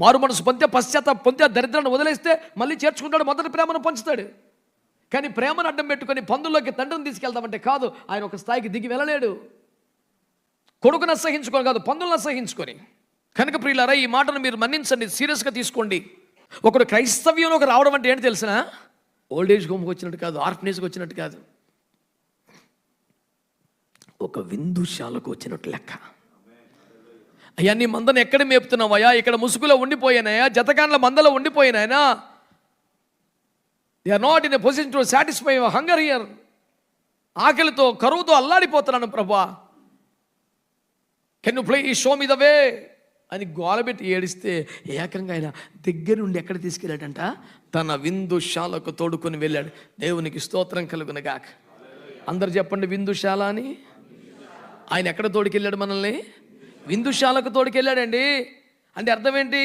మారు మనసు పొందే, పశ్చాత్తాపం పొందే, దరిద్రాన్ని వదిలేస్తే మళ్ళీ చేర్చుకుంటాడు, మొదటి ప్రేమను పంచుతాడు. కానీ ప్రేమను అడ్డం పెట్టుకొని పందుల్లోకి తండ్రిని తీసుకెళ్తామంటే కాదు, ఆయన ఒక స్థాయికి దిగి వెళ్ళలేడు. కొడుకును అసహించుకొని కాదు, పందులను అసహించుకొని. కనుక ప్రియులారా, ఈ మాటను మీరు మన్నించండి, సీరియస్గా తీసుకోండి. ఒకడు క్రైస్తవ్యంలోకి రావడం అంటే ఏంటి తెలిసిన? ఓల్డేజ్ హోమ్కి వచ్చినట్టు కాదు, ఆర్ఫనేజ్కి వచ్చినట్టు కాదు, ఒక విందుశాలకు వచ్చినట్టు లెక్క. అయ్యా, నీ మందను ఎక్కడ మేపుతున్నావయ్యా? ఇక్కడ ముసుగులో ఉండిపోయానయా, జతకాండ్ల మందలో ఉండిపోయినాయనా. They are not in a position to satisfy your hunger here. ఆకలితో, కరువుతో అల్లాడిపోతున్నాను ప్రభా, can you please show me the way అని గోలబెట్టి ఏడిస్తే ఏకంగా ఆయన దగ్గర నుండి ఎక్కడ తీసుకెళ్ళాడంట? తన విందుశాలకు తోడుకొని వెళ్ళాడు. దేవునికి స్తోత్రం కలుగునగాక. అందరు చెప్పండి, విందుశాల అని. ఆయన ఎక్కడ తోడుకెళ్ళాడు మనల్ని? విందుశాలకు తోడుకెళ్ళాడండి. అంటే అర్థం ఏంటి?